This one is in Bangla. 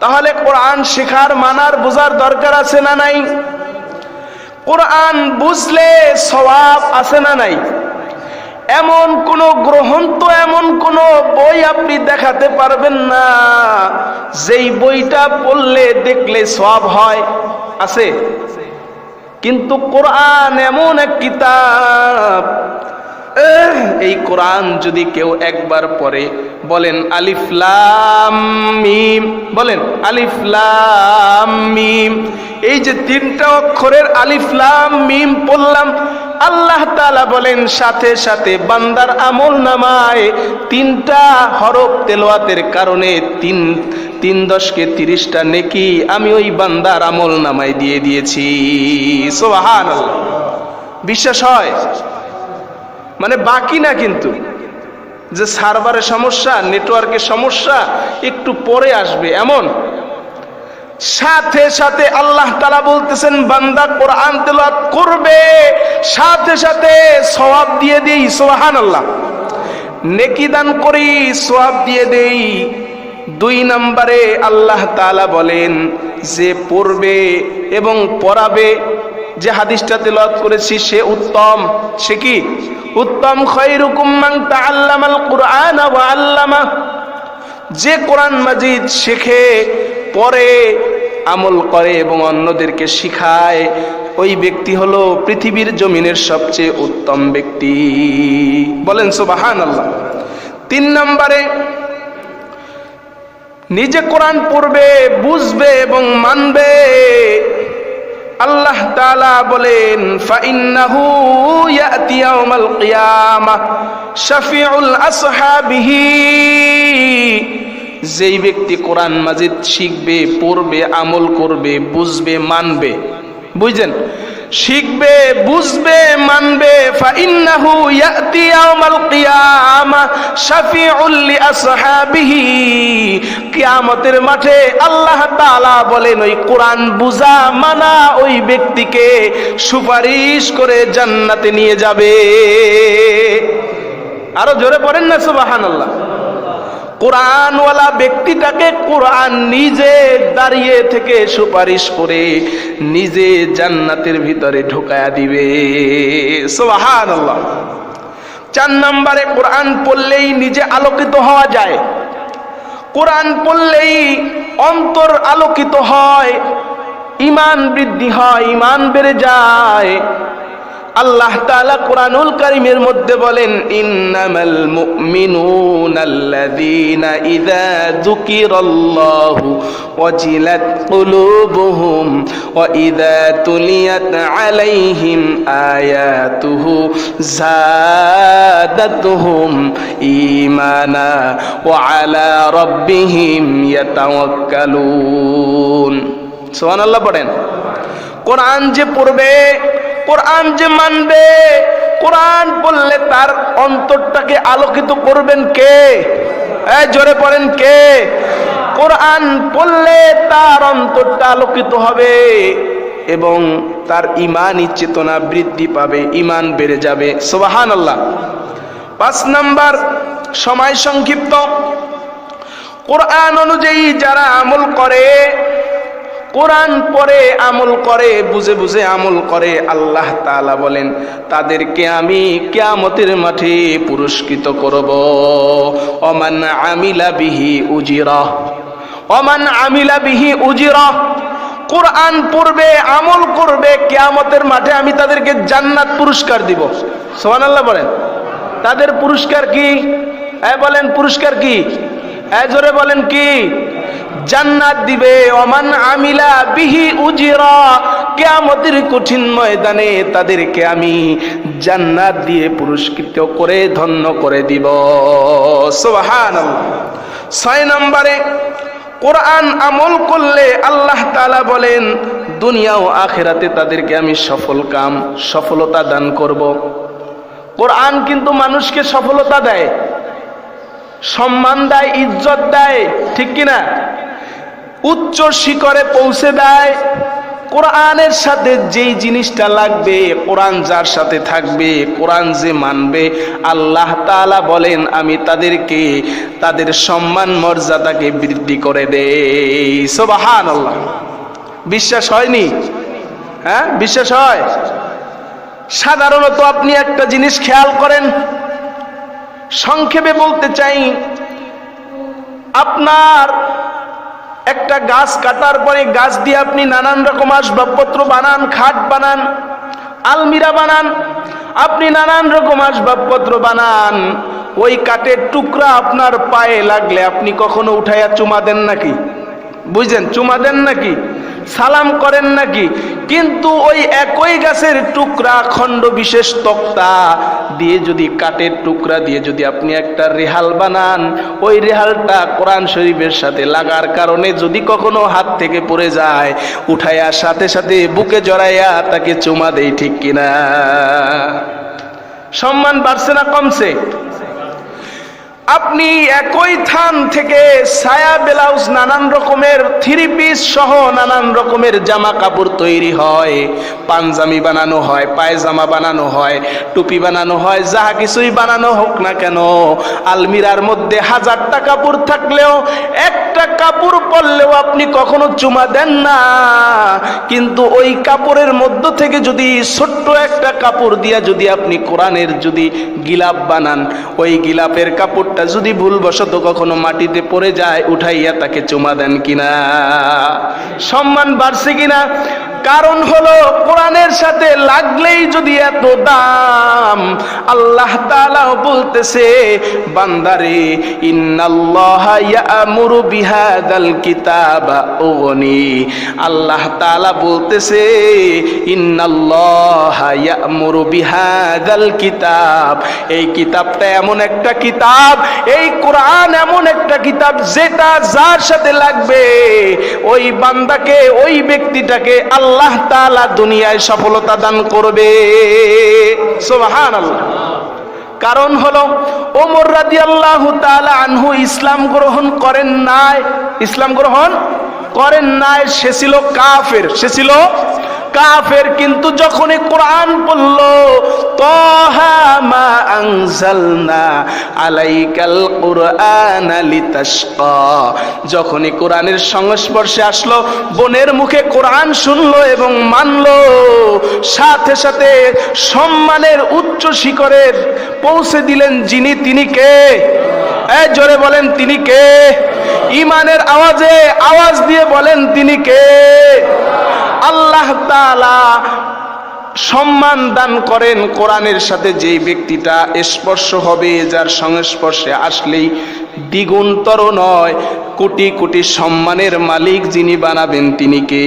তাহলে কোরআন শেখার মানার বোঝার দরকার আছে না নাই? কোরআন বুঝলে সওয়াব আছে না নাই? এমন কোন গ্রন্থ, এমন কোন বই আপনি দেখাতে পারবেন না যেই বইটা পড়লে দেখলে সওয়াব হয়? আছে? কিন্তু কোরআন এমন এক কিতাব, এই কোরআন যদি কেউ একবার পড়ে, বলেন আলিফ লাম মিম, বলেন আলিফ লাম মিম, এই যে তিনটা অক্ষরের আলিফ লাম মিম পড়লাম, আল্লাহ তাআলা বলেন সাথে সাথে বান্দার আমল নামায় তিনটা হরফ তেলাওয়াতের কারণে 3×10=30টা নেকি আমি ওই বান্দার আমল নামায় দিয়ে দিয়েছি। সুবহানাল্লাহ। বিশ্বাস হয়? মানে বাকি না, কিন্তু যে সার্ভারের সমস্যা, নেটওয়ার্কের সমস্যা, একটু পরে আসবে এমন। সাথে সাথে আল্লাহ তাআলা বলতেছেন বান্দা কোরআন তেলাওয়াত করবে, সাথে সাথে সওয়াব দিয়ে দেই। সুবহানাল্লাহ। নেকি দান করি, সওয়াব দিয়ে দেই। 2 নম্বরে আল্লাহ তাআলা বলেন যে পড়বে এবং পড়াবে, যে হাদিসটা তেলাওয়াত করেছি সে উত্তম। সে কি উত্তম? খায়রুকুম মান তাআল্লামাল কুরআন ওয়া আল্লামা। যে কোরআন মাজিদ শেখে, পড়ে, আমল করে এবং অন্যদেরকে শিখায়, ওই ব্যক্তি হলো পৃথিবীর জমিনের সবচেয়ে উত্তম ব্যক্তি। বলেন সুবহানাল্লাহ। 3 নম্বরে নিজে কোরআন পড়বে, বুঝবে এবং মানবে। আল্লাহ তাআলা বলেন ফাইন্নাহু ইয়াতি ইয়াউমাল কিয়ামাহ শাফিউল আসহাবিহি। যেই ব্যক্তি কোরআন মাজিদ শিখবে, পড়বে, আমল করবে, বুঝবে, মানবে, বুঝছেন? শিখবে, বুঝবে, মানবে, ফাইন্নাহু ইয়াতি ইয়াউমাল কিয়ামাহ শাফিউল লিআসহাবিহি। কিয়ামতের মাঠে আল্লাহ তাআলা বলেন ওই কোরআন বুঝা মানা ওই ব্যক্তিকে সুপারিশ করে জান্নাতে নিয়ে যাবে। আরো জোরে পড়েন না সুবহানাল্লাহ। কোরআনওয়ালা ব্যক্তিটাকে কোরআন নিজে দাঁড়িয়ে থেকে সুপারিশ করে নিজে জান্নাতের ভিতরে ঢুকায়া দিবে। সুবহানাল্লাহ। 4 নম্বরে কোরআন পড়লেই নিজে আলোকিত হওয়া যায়। কোরআন পড়লেই অন্তর আলোকিত হয়, ঈমান বৃদ্ধি হয়, ঈমান বেড়ে যায়। আল্লাহ তাআলা কোরআনুল কারীমের মধ্যে বলেন ইন্নামাল মুমিনুনাল্লাযীনা ইযা যুকিরাল্লাহু ওয়াজিলাত কুলুবুহুম ওয়া ইযা তুলিয়াত আলাইহিম আয়াতুহু যাদাতুহুম ঈমানা ওয়া আলা রাব্বিহিম ইয়াতাওয়াক্কালুন। সুবহানাল্লাহ পড়েন। কোরআন যে পড়বে, কোরআন যে মানবে, কোরআন পড়লে তার অন্তরটাকে আলোকিত করবেন কে? জোরে পড়েন কে? কোরআন পড়লে তার অন্তরটা আলোকিত হবে এবং তার ঈমানী চেতনা বৃদ্ধি পাবে, ঈমান বেড়ে যাবে। সুবহানাল্লাহ। 5 নম্বর, সময় সংক্ষিপ্ত। কোরআন অনুযায়ী যারা আমল করে, কোরআন পড়ে, আমল করে, বুঝে বুঝে আমল করে, আল্লাহ তাআলা বলেন তাদেরকে আমি কিয়ামতের মাঠে পুরস্কৃত করব। ওমান আমিলা বিহি উজিরা, ওমান আমিলা বিহি উজিরা। কোরআন পড়বে, আমল করবে, কিয়ামতের মাঠে আমি তাদেরকে জান্নাত পুরস্কার দিব। সুবহানাল্লাহ বলেন। তাদের পুরস্কার কি? বলেন পুরস্কার কি? জোরে বলেন কি? জান্নাত দিবে। ওমান আমিলা বিহি উজিরা। কিয়ামতের কঠিন ময়দানে তাদেরকে আমি জান্নাত দিয়ে পুরস্কৃত করে ধন্য করে দিব। সুবহানাল্লাহ। 6 নম্বরে কোরআন আমল করলে আল্লাহ তাআলা বলেন দুনিয়া ও আখিরাতে তাদেরকে আমি সফলতা দান করব। কোরআন কিন্তু মানুষকে সফলতা দেয়, সম্মান দেয়, ইজ্জত দেয়, ঠিক কিনা? উচ্চ শিখরে পৌঁছে দেয়। কোরআনের সাথে যেই জিনিসটা লাগবে, কোরআন যার সাথে থাকবে, কোরআন যে মানবে, আল্লাহ তাআলা বলেন আমি তাদেরকে তাদের সম্মান মর্যাদাকে বৃদ্ধি করে দেই। সুবহানাল্লাহ। বিশ্বাস হয়নি? হ্যাঁ, বিশ্বাস হয়? সাধারণত আপনি একটা জিনিস খেয়াল করেন, সংক্ষেপে বলতে চাই, আপনার একটা গাছ কাটার পরে গাছ দিয়ে আপনি নানান রকম আসবাবপত্র বানান, খাট বানান, আলমিরা বানান, আপনি নানান রকম আসবাবপত্র বানান। ওই কাঠের টুকরা আপনার পায়ে লাগলে আপনি কখনো উঠাইয়া চুমা দেন নাকি? বুঝলেন? চুমা দেন নাকি? সালাম করেন নাকি? কিন্তু ওই একই গাছের টুকরা, খণ্ড বিশেষ তক্তা দিয়ে যদি, কাঠের টুকরা দিয়ে যদি আপনি একটা রেহাল বানান, ওই রেহালটা কোরআন শরীফের সাথে লাগার কারণে যদি কখনো হাত থেকে পড়ে যায়, উঠাইয়া সাথে সাথে বুকে জড়াইয়া তাকে চুমা দেই, ঠিক কিনা? সম্মান বাড়ছে না কমছে? আপনি একই থান থেকে সায়া, ব্লাউজ, নানান রকমের থ্রি পিস সহ নানান রকমের জামা কাপড় তৈরি হয়, পাঞ্জাবি বানানো হয়, পায়জামা বানানো হয়, টুপি বানানো হয়, যাহা কিছুই বানানো হোক না কেন, আলমিরার মধ্যে 1000টা কাপড় থাকলেও একটা কাপড় পরলেও আপনি কখনো চুমা দেন না। কিন্তু ওই কাপড়ের মধ্য থেকে যদি ছোট্ট একটা কাপড় দিয়া যদি আপনি কোরআনের যদি গিলাপ বানান, ওই গিলাপের কাপড় যদি ভুলবশত কখনো মাটিতে পড়ে যায়, উঠাইয়া তাকে চুমা দেন কিনা? সম্মান বাড়ছে কিনা? কারণ হলো কোরআনের সাথে লাগলেই যদি এত দাম, আল্লাহ তাআলা বলতেছে বান্দারে, ইন্নাল্লাহা ইয়ামুরু বিহাদাল কিতাবা উগনি। আল্লাহ তাআলা বলতেছে ইন্নাল্লাহা ইয়ামুরু বিহাদাল কিতাব, এই কিতাবটা এমন একটা কিতাব, এই কোরআন এমন একটা কিতাব যেটা যার সাথে লাগবে ওই বান্দাকে, ওই ব্যক্তিটাকে আল্লাহ তাআলা দুনিয়ায় সফলতা দান করবে। সুবহানাল্লাহ। কারণ হলো ওমর রাদিয়াল্লাহু তাআলা আনহু ইসলাম গ্রহণ করেন নাই, ইসলাম গ্রহণ করেন নাই, সে ছিল কাফের, সে ছিল কাফের। কিন্তু যখনই কোরআন পড়ল, তাহা মা আনজালনা আলাইকাল কুরআনা লিতাশকা, যখনই কোরআনের সংস্পর্শে আসলো, বোনের মুখে কোরআন শুনলো এবং মানলো, সাথে সাথে সম্মানের উচ্চ শিখরে পৌঁছে দিলেন যিনি, তিনি কে? জোরে বলেন, তিনি কে? ঈমানের আওয়াজে আওয়াজ দিয়ে বলেন, তিনি কে? আল্লাহ তাআলা সম্মান দান করেন কোরআনের সাথে যেই ব্যক্তিটা স্পর্শ হবে, যার সংস্পর্শে আসলেই দ্বিগুণতর নয়, কোটি কোটি সম্মানের মালিক যিনি বানাবেন, তিনি কে?